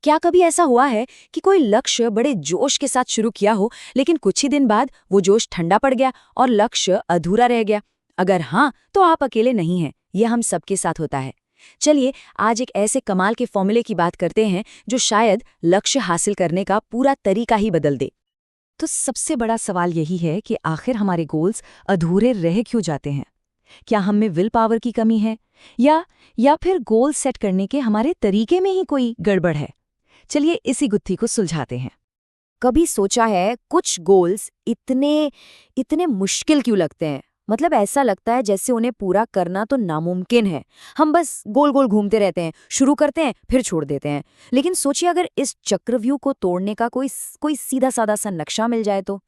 क्या कभी ऐसा हुआ है कि कोई लक्ष्य बड़े जोश के साथ शुरू किया हो, लेकिन कुछ ही दिन बाद वो जोश ठंडा पड़ गया और लक्ष्य अधूरा रह गया? अगर हाँ, तो आप अकेले नहीं हैं, ये हम सबके साथ होता है। चलिए आज एक ऐसे कमाल के फॉर्मूले की बात करते हैं जो शायद लक्ष्य हासिल करने का पूरा तरीका ही बदल दे। तो सबसे बड़ा सवाल यही है कि आखिर हमारे गोल्स अधूरे रह क्यों जाते हैं? क्या हम में विल पावर की कमी है या फिर गोल सेट करने के हमारे तरीके में ही कोई गड़बड़ है? चलिए इसी गुत्थी को सुलझाते हैं। कभी सोचा है कुछ गोल्स इतने इतने मुश्किल क्यों लगते हैं? मतलब ऐसा लगता है जैसे उन्हें पूरा करना तो नामुमकिन है। हम बस गोल गोल घूमते रहते हैं, शुरू करते हैं फिर छोड़ देते हैं। लेकिन सोचिए अगर इस चक्रव्यूह को तोड़ने का कोई सीधा साधा सा नक्शा मिल जाए तो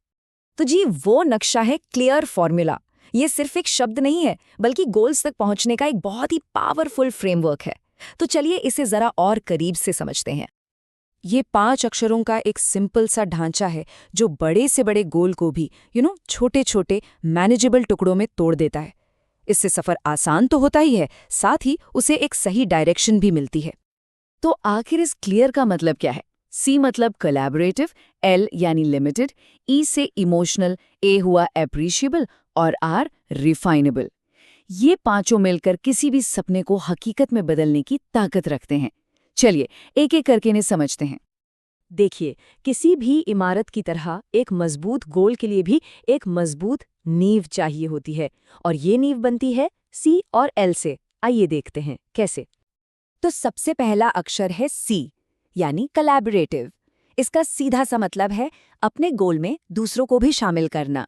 जी वो नक्शा है क्लियर फॉर्मूला। ये सिर्फ एक शब्द नहीं है, बल्कि गोल्स तक पहुंचने का एक बहुत ही पावरफुल फ्रेमवर्क है। तो चलिए इसे जरा और करीब से समझते हैं। ये 5 अक्षरों का एक सिंपल सा ढांचा है जो बड़े से बड़े गोल को भी छोटे छोटे मैनेजेबल टुकड़ों में तोड़ देता है। इससे सफर आसान तो होता ही है, साथ ही उसे एक सही डायरेक्शन भी मिलती है। तो आखिर इस क्लियर का मतलब क्या है? सी मतलब कोलैबोरेटिव, एल यानी लिमिटेड, ई से इमोशनल, ए हुआ एप्रिशिएबल और आर रिफाइनेबल। ये पांचों मिलकर किसी भी सपने को हकीकत में बदलने की ताकत रखते हैं। चलिए एक एक करके इन्हें समझते हैं। देखिए, किसी भी इमारत की तरह एक मजबूत गोल के लिए भी एक मजबूत नींव चाहिए होती है, और ये नींव बनती है सी और एल से। आइए देखते हैं कैसे। तो सबसे पहला अक्षर है सी, यानी कोलैबोरेटिव। इसका सीधा सा मतलब है अपने गोल में दूसरों को भी शामिल करना,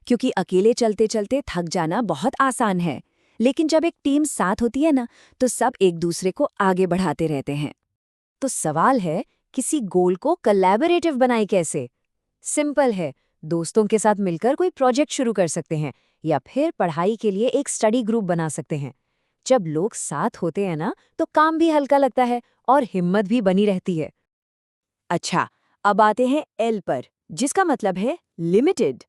क्योंकि अकेले चलते चलते थक जाना बहुत आसान है। लेकिन जब एक टीम साथ होती है ना, तो सब एक दूसरे को आगे बढ़ाते रहते हैं। तो सवाल है, किसी गोल को कोलैबोरेटिव बनाए कैसे? सिंपल है, दोस्तों के साथ मिलकर कोई प्रोजेक्ट शुरू कर सकते हैं, या फिर पढ़ाई के लिए एक स्टडी ग्रुप बना सकते हैं। जब लोग साथ होते हैं ना, तो काम भी हल्का लगता है और हिम्मत भी बनी रहती है। अच्छा, अब आते हैं एल पर, जिसका मतलब है लिमिटेड।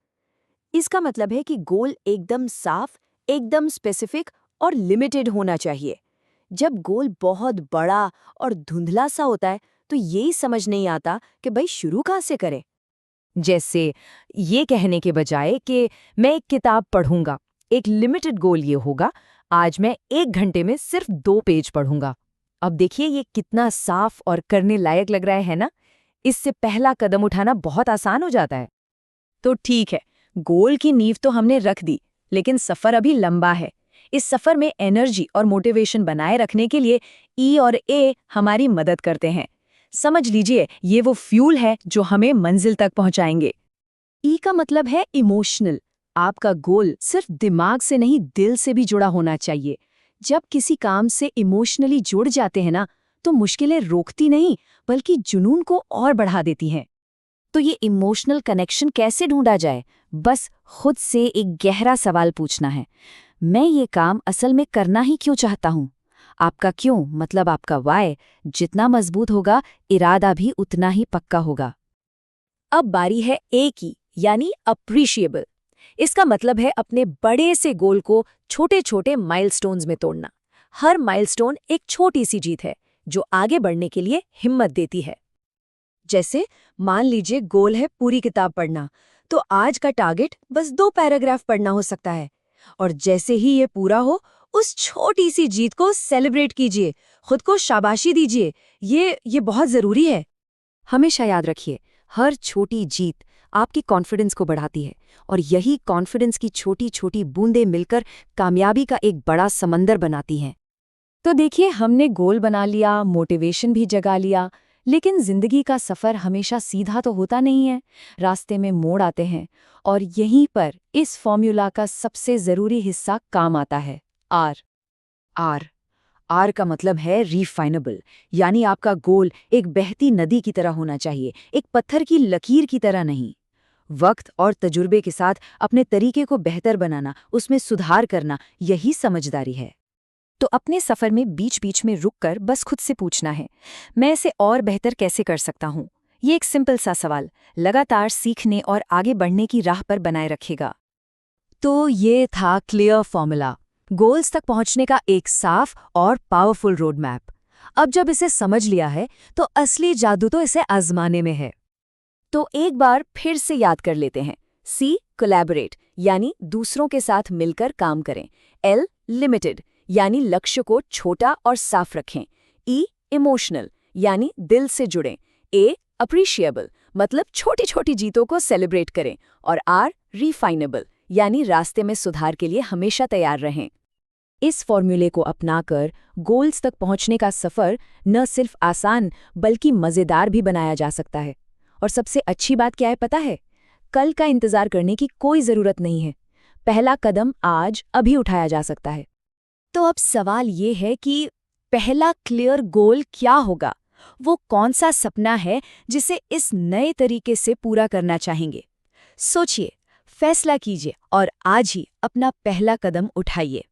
इसका मतलब है कि गोल एकदम साफ, एकदम स्पेसिफिक और लिमिटेड होना चाहिए। जब गोल बहुत बड़ा और धुंधला सा होता है, तो यही समझ नहीं आता कि भाई शुरू कहाँ से करें। जैसे ये कहने के बजाय कि मैं एक किताब पढ़ूंगा, एक लिमिटेड गोल ये होगा, आज मैं 1 घंटे में सिर्फ 2 पेज पढ़ूंगा। अब देखिए ये कितना साफ और करने लायक लग रहा है ना? इससे पहला कदम उठाना बहुत आसान हो जाता है। तो ठीक है, गोल की नींव तो हमने रख दी, लेकिन सफर अभी लंबा है। इस सफर में एनर्जी और मोटिवेशन बनाए रखने के लिए ई और ए हमारी मदद करते हैं। समझ लीजिए, ये वो फ्यूल है जो हमें मंजिल तक पहुंचाएंगे। ई का मतलब है इमोशनल। आपका गोल सिर्फ दिमाग से नहीं, दिल से भी जुड़ा होना चाहिए। जब किसी काम से इमोशनली जुड़ जाते हैं ना, तो मुश्किलें रोकती नहीं, बल्कि जुनून को और बढ़ा देती हैं। तो ये इमोशनल कनेक्शन कैसे ढूंढा जाए? बस खुद से एक गहरा सवाल पूछना है, मैं ये काम असल में करना ही क्यों चाहता हूँ? आपका क्यों मतलब आपका वाय जितना मजबूत होगा, इरादा भी उतना ही पक्का होगा। अब बारी है ए की, यानी अप्रिशिएबल। इसका मतलब है अपने बड़े से गोल को छोटे छोटे माइलस्टोन्स में तोड़ना। हर माइलस्टोन एक छोटी सी जीत है जो आगे बढ़ने के लिए हिम्मत देती है। जैसे मान लीजिए गोल है पूरी किताब पढ़ना, तो आज का टारगेट बस 2 पैराग्राफ पढ़ना हो सकता है। और जैसे ही ये पूरा हो, उस छोटी सी जीत को सेलिब्रेट कीजिए, खुद को शाबाशी दीजिए। ये बहुत जरूरी है। हमेशा याद रखिए, हर छोटी जीत आपकी कॉन्फिडेंस को बढ़ाती है, और यही कॉन्फिडेंस की छोटी छोटी बूंदें मिलकर कामयाबी का एक बड़ा समंदर बनाती हैं। तो देखिए, हमने गोल बना लिया, मोटिवेशन भी जगा लिया, लेकिन जिंदगी का सफर हमेशा सीधा तो होता नहीं है। रास्ते में मोड़ आते हैं, और यहीं पर इस फॉर्मूला का सबसे जरूरी हिस्सा काम आता है, आर। आर आर का मतलब है रिफाइनेबल, यानी आपका गोल एक बहती नदी की तरह होना चाहिए, एक पत्थर की लकीर की तरह नहीं। वक्त और तजुर्बे के साथ अपने तरीके को बेहतर बनाना, उसमें सुधार करना, यही समझदारी है। तो अपने सफर में बीच बीच में रुककर बस खुद से पूछना है, मैं इसे और बेहतर कैसे कर सकता हूँ? ये एक सिंपल सा सवाल लगातार सीखने और आगे बढ़ने की राह पर बनाए रखेगा। तो ये था क्लियर फॉर्मूला, गोल्स तक पहुंचने का एक साफ और पावरफुल रोड मैप। अब जब इसे समझ लिया है तो असली जादू तो इसे आजमाने में है। तो एक बार फिर से याद कर लेते हैं। C कोलैबोरेट यानी दूसरों के साथ मिलकर काम करें। L लिमिटेड यानी लक्ष्य को छोटा और साफ रखें। E इमोशनल यानी दिल से जुड़ें। A अप्रिशिएबल मतलब छोटी छोटी जीतों को सेलिब्रेट करें। और R रिफाइनेबल यानी रास्ते में सुधार के लिए हमेशा तैयार रहें। इस फॉर्मूले को अपनाकर गोल्स तक पहुंचने का सफर न सिर्फ आसान बल्कि मजेदार भी बनाया जा सकता है। और सबसे अच्छी बात क्या है पता है? कल का इंतजार करने की कोई जरूरत नहीं है। पहला कदम आज अभी उठाया जा सकता है। तो अब सवाल ये है कि पहला क्लियर गोल क्या होगा? वो कौन सा सपना है जिसे इस नए तरीके से पूरा करना चाहेंगे? सोचिए, फैसला कीजिए और आज ही अपना पहला कदम उठाइए।